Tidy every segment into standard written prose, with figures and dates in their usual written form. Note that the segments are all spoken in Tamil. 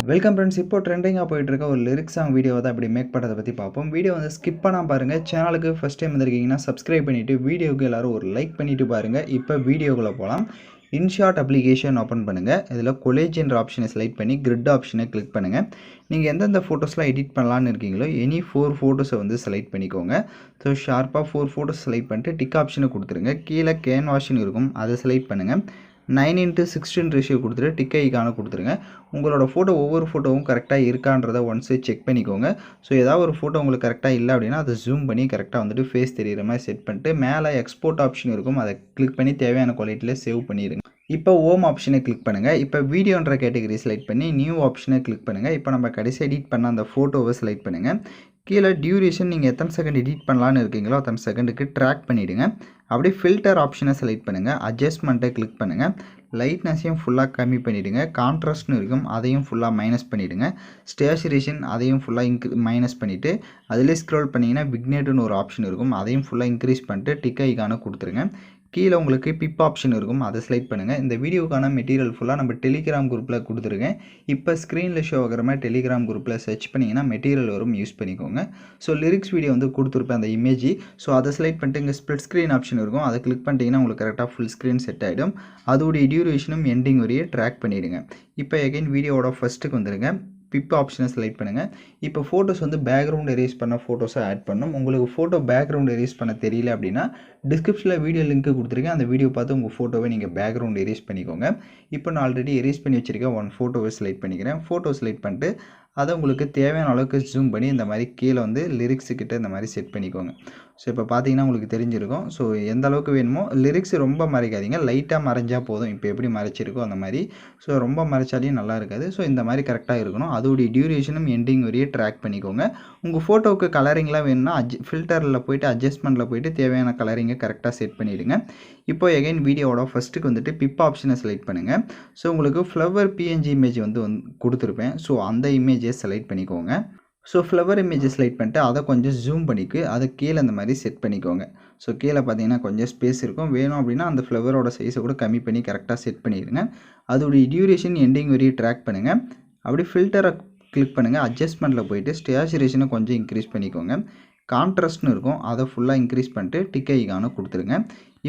Welcome friends. இப்போ ட்ரெண்டிங்காக போயிட்டு இருக்க ஒரு லிரிக்ஸ் சாங் வீடியோ தான் இப்படி மேக் பண்ணுறதை பற்றி பார்ப்போம். வீடியோ வந்து ஸ்கிப் பண்ணாமல் பாருங்கள். சேனலுக்கு ஃபஸ்ட் டைம் வந்திருக்கீங்கன்னா சப்ஸ்கிரைப் பண்ணிவிட்டு வீடியோவுக்கு எல்லோரும் ஒரு லைக் பண்ணிவிட்டு பாருங்கள். இப்போ வீடியோக்குள்ளே போகலாம். இன்ஷாட் அப்ளிகேஷன் ஓப்பன் பண்ணுங்கள். இதில் கொலேஜ் என்ற ஆப்ஷனை செலக்ட் பண்ணி கிரிட் ஆப்ஷனை கிளிக் பண்ணுங்கள். நீங்கள் எந்தெந்த ஃபோட்டோஸ்லாம் எடிட் பண்ணலான்னு இருக்கீங்களோ எனி 4 ஃபோட்டோஸை வந்து செலக்ட் பண்ணிக்கோங்க. ஸோ ஷார்ப்பாக 4 ஃபோட்டோஸ் செலக்ட் பண்ணிட்டு டிக் ஆப்ஷனை கொடுத்துருங்க. கீழே கேன்வாஷன் இருக்கும், அதை செலக்ட் பண்ணுங்கள். 9:16 ரேஷியோ கொடுத்துட்டு டிக் ஐக்கான கொடுத்துருங்க. உங்களோட ஃபோட்டோ ஒவ்வொரு ஃபோட்டோவும் கரெக்டாக இருக்கான்றதை ஒன்ஸு செக் பண்ணிக்கோங்க. ஸோ ஏதாவது ஒரு ஃபோட்டோ உங்களுக்கு கரெக்டாக இல்லை அப்படின்னா அதை ஜூம் பண்ணி கரெக்டாக வந்துட்டு ஃபேஸ் தெரிகிற மாதிரி செட் பண்ணிட்டு மேலே எக்ஸ்போர்ட் ஆப்ஷன் இருக்கும், அதை கிளிக் பண்ணி தேவையான குவாலிட்டியில் சேவ் பண்ணிடுங்க. இப்போ ஹோம் ஆப்ஷனை கிளிக் பண்ணுங்கள். இப்போ வீடியோன்ற கேட்டகரி செலக்ட் பண்ணி நியூ ஆப்ஷனை கிளிக் பண்ணுங்கள். இப்போ நம்ம கடைசி எடிட் பண்ண அந்த ஃபோட்டோவை செலக்ட் பண்ணுங்கள். கீழே டியூரேஷன் நீங்கள் எத்தனை செகண்ட் எடிட் பண்ணலான்னு இருக்கீங்களோ அத்தனை செகண்டுக்கு ட்ராக் பண்ணிவிடுங்க. அப்படியே ஃபில்டர் ஆப்ஷனை செலக்ட் பண்ணுங்கள். அட்ஜஸ்ட்மெண்ட்டை கிளிக் பண்ணுங்கள். லைட்னஸையும் ஃபுல்லாக கம்மி பண்ணிவிடுங்க. கான்ட்ராஸ்ட்னு இருக்கும், அதையும் ஃபுல்லாக மைனஸ் பண்ணிவிடுங்க. ஸ்டேச்சுரேஷன் அதையும் ஃபுல்லாக மைனஸ் பண்ணிவிட்டு அதிலே ஸ்க்ரோல் பண்ணிங்கன்னா விக்னேட்டுன்னு ஒரு ஆப்ஷன் இருக்கும், அதையும் ஃபுல்லாக இன்க்ரீஸ் பண்ணிட்டு டிக் ஐக்கான கொடுத்துருங்க. கீழே உங்களுக்கு பிப் ஆப்ஷன் இருக்கும், அதை செலக்ட் பண்ணுங்கள். இந்த வீடியோக்கான மெட்டீரியல் ஃபுல்லாக நம்ம டெலிகிராம் குரூப்பில் கொடுத்துருக்கேன். இப்போ ஸ்க்ரீனில் ஷோ ஆகிற மாதிரி டெலிகிராம் குரூப்பில் சர்ச் பண்ணிங்கன்னா மெட்டீரியல் வரும், யூஸ் பண்ணிக்கோங்க. ஸோ லிரிக்ஸ் வீடியோ வந்து கொடுத்துருப்பேன் அந்த இமேஜ். ஸோ அதை செலக்ட் பண்ணிட்டு இங்கே ஸ்ப்ளிட் ஸ்க்ரீன் ஆப்ஷன் இருக்கும், அதை கிளிக் பண்ணிட்டீங்கன்னா உங்களுக்கு கரெக்டாக ஃபுல் ஸ்க்ரீன் செட் ஆகிடும். அதோடைய டியூரேஷனும் எண்டிங் வரையே ட்ராக் பண்ணிவிடுங்க. இப்போ எகைன் வீடியோவோட ஃபஸ்ட்டுக்கு வந்துடுங்க. பிப் ஆப்ஷனை செலக்ட் பண்ணுங்கள். இப்போ ஃபோட்டோஸ் வந்து பேக்ரவுண்ட் எரேஸ் பண்ண ஃபோட்டோஸை ஆட் பண்ணணும். உங்களுக்கு ஃபோட்டோ பேக்ரவுண்ட் எரேஸ் பண்ண தெரியல அப்படின்னா டிஸ்கிரிப்ஷனில் வீடியோ லிங்க் கொடுத்துருக்கேன், அந்த வீடியோ பார்த்து உங்கள் ஃபோட்டோவை நீங்கள் பேக்ரவுண்ட் எரேஸ் பண்ணிக்கோங்க. இப்போ நான் ஆல்ரெடி எரேஸ் பண்ணி வச்சுருக்கேன், 1 ஃபோட்டோவை செலக்ட் பண்ணிக்கிறேன். ஃபோட்டோ செலக்ட் பண்ணிட்டு அதை உங்களுக்கு தேவையான அளவுக்கு ஜூம் பண்ணி இந்த மாதிரி கீழே வந்து லிரிக்ஸுக்கிட்ட இந்த மாதிரி செட் பண்ணிக்கோங்க. ஸோ இப்போ பார்த்தீங்கன்னா உங்களுக்கு தெரிஞ்சிருக்கும். ஸோ எந்த அளவுக்கு வேணுமோ லிரிக்ஸ் ரொம்ப மறைக்காதீங்க, லைட்டாக மறைஞ்சால் போதும். இப்போ எப்படி மறைச்சிருக்கோ அந்த மாதிரி. ஸோ ரொம்ப மறைச்சாலையும் நல்லா இருக்காது. ஸோ இந்த மாதிரி கரெக்டாக இருக்கணும். அதோடைய டியூரேஷனும் எண்டிங் வரையே ட்ராக் பண்ணிக்கோங்க. உங்கள் ஃபோட்டோவுக்கு கலரிங்லாம் வேணும்னா ஃபில்டரில் போய்ட்டு அட்ஜஸ்ட்மெண்ட்டில் போய்ட்டு தேவையான கலரிங்கை கரெக்டாக செட் பண்ணிவிடுங்க. இப்போ எகைன் வீடியோவோட ஃபஸ்ட்டுக்கு வந்துட்டு பிப் ஆப்ஷனை செலக்ட் பண்ணுங்கள். ஸோ உங்களுக்கு ஃப்ளவர் பிஎன்ஜி இமேஜ் வந்து கொடுத்துருப்பேன். ஸோ அந்த இமேஜை செலக்ட் பண்ணிக்கோங்க. ஸோ ஃப்ளவர் இமேஜை செலக்ட் பண்ணிட்டு அதை கொஞ்சம் ஜூம் பண்ணிக்கு அதை கீழே இந்த மாதிரி செட் பண்ணிக்கோங்க. ஸோ கீழே பார்த்தீங்கன்னா கொஞ்சம் ஸ்பேஸ் இருக்கும், வேணும் அப்படின்னா அந்த ஃப்ளவரோட சைஸை கூட கம்மி பண்ணி கரெக்டாக செட் பண்ணிடுங்க. அதோடைய டியூரேஷன் எண்டிங் வரையும் ட்ராக் பண்ணுங்கள். அப்படி ஃபில்டரை கிளிக் பண்ணுங்கள். அட்ஜஸ்ட்மெண்ட்டில் போய்ட்டு ஸ்டேச்சுரேஷனை கொஞ்சம் இன்க்ரீஸ் பண்ணிக்கோங்க. கான்ட்ராஸ்ட்னு இருக்கும், அதை ஃபுல்லாக இன்க்ரீஸ் பண்ணிட்டு டிக் ஐக்கான கொடுத்துருங்க.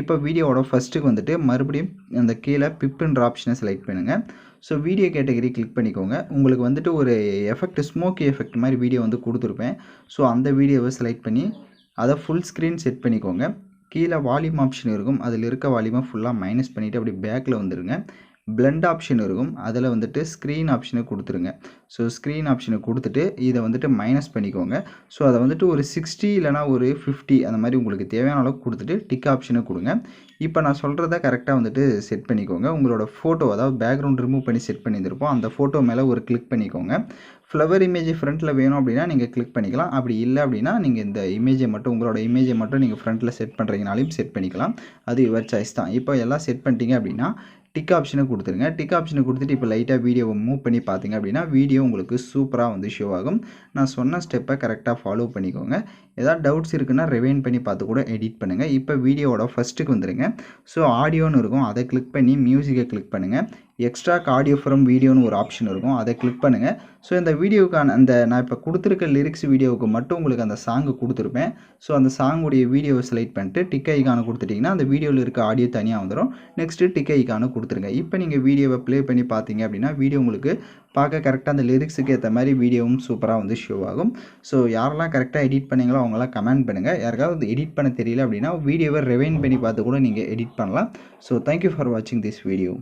இப்போ வீடியோவோட ஃபஸ்ட்டுக்கு வந்துட்டு மறுபடியும் அந்த கீழே பிப்ன்ற ஆப்ஷனை செலக்ட் பண்ணுங்கள். ஸோ வீடியோ கேட்டகரி கிளிக் பண்ணிக்கோங்க. உங்களுக்கு வந்துட்டு ஒரு எஃபெக்ட், ஸ்மோக்கி எஃபெக்ட் மாதிரி வீடியோ வந்து கொடுத்துருப்பேன். ஸோ அந்த வீடியோவை செலக்ட் பண்ணி அதை ஃபுல் ஸ்க்ரீன் செட் பண்ணிக்கோங்க. கீழே வால்யூம் ஆப்ஷன் இருக்கும், அதில் இருக்க வால்யூமை ஃபுல்லாக மைனஸ் பண்ணிவிட்டு அப்படி பேக்கில் வந்துடுங்க. பிளெண்ட் ஆப்ஷன் இருக்கும், அதில் வந்துட்டு ஸ்க்ரீன் ஆப்ஷனை கொடுத்துருங்க. ஸோ ஸ்க்ரீன் ஆப்ஷனை கொடுத்துட்டு இதை வந்துட்டு மைனஸ் பண்ணிக்கோங்க. ஸோ அதை வந்துட்டு ஒரு 60 இல்லைனா ஒரு 50 அந்த மாதிரி உங்களுக்கு தேவையான அளவுக்கு கொடுத்துட்டு டிக் ஆப்ஷனை கொடுங்க. இப்போ நான் சொல்கிறத கரெக்டாக வந்துட்டு செட் பண்ணிக்கோங்க. உங்களோட ஃபோட்டோ, அதாவது பேக்ரவுண்ட் ரிமூவ் பண்ணி செட் பண்ணியிருந்திருப்போம், அந்த ஃபோட்டோ மேலே ஒரு கிளிக் பண்ணிக்கோங்க. ஃப்ளவர் இமேஜ் ஃப்ரண்ட்டில் வேணும் அப்படின்னா நீங்கள் கிளிக் பண்ணிக்கலாம். அப்படி இல்லை அப்படின்னா நீங்கள் இந்த இமேஜை மட்டும், உங்களோட இமேஜை மட்டும் நீங்கள் ஃப்ரண்ட்டில் செட் பண்ணுறீங்கனாலையும் செட் பண்ணிக்கலாம். அது யுவர் சாய்ஸ் தான். இப்போ எல்லாம் செட் பண்ணிட்டீங்க அப்படின்னா டிக் ஆப்ஷனை கொடுத்துருங்க. டிக் ஆப்ஷனை கொடுத்துட்டு இப்போ லைட்டாக வீடியோவை மூவ் பண்ணி பார்த்தீங்க அப்படின்னா வீடியோ உங்களுக்கு சூப்பராக வந்து ஷோ ஆகும். நான் சொன்ன ஸ்டெப்பை கரெக்டாக ஃபாலோ பண்ணிக்கோங்க. ஏதாவது டவுட்ஸ் இருக்குன்னா ரிவைண்ட் பண்ணி பார்த்து கூட எடிட் பண்ணுங்கள். இப்போ வீடியோவோட ஃபஸ்ட்டுக்கு வந்துடுங்க. ஸோ ஆடியோன்னு இருக்கும், அதை கிளிக் பண்ணி மியூசிக்கை கிளிக் பண்ணுங்கள். எக்ஸ்ட்ராக் ஆடியோ ஃப்ரம் வீடியோன்னு ஒரு ஆப்ஷன் இருக்கும், அதை கிளிக் பண்ணுங்கள். ஸோ இந்த வீடியோவுக்கான அந்த நான் இப்போ கொடுத்துருக்க லிரிக்ஸ் வீடியோவுக்கு மட்டும் உங்களுக்கு அந்த சாங்கு கொடுத்துருப்பேன். ஸோ அந்த சாங்குடைய வீடியோவை செலக்ட் பண்ணிட்டு டிக் ஐக்கான கொடுத்துட்டிங்கன்னா அந்த வீடியோவில் இருக்க ஆடியோ தனியாக வந்துடும். நெக்ஸ்ட்டு டிக் ஐக்கான கொடுத்துருங்க. இப்போ நீங்கள் வீடியோவை ப்ளே பண்ணி பார்த்தீங்க அப்படின்னா வீடியோ உங்களுக்கு பார்க்க கரெக்டாக அந்த லிரிக்ஸுக்கு ஏற்ற மாதிரி வீடியோவும் சூப்பராக வந்து ஷோ ஆகும். ஸோ யாரெல்லாம் கரெக்டாக எடிட் பண்ணீங்களோ அவங்களாம் கமெண்ட் பண்ணுங்கள். யாருக்காவது எடிட் பண்ண தெரியல அப்படின்னா வீடியோவை ரிவைண்ட் பண்ணி பார்த்து கூட நீங்கள் எடிட் பண்ணலாம். ஸோ தேங்க்யூ ஃபார் வாட்சிங் திஸ் வீடியோ.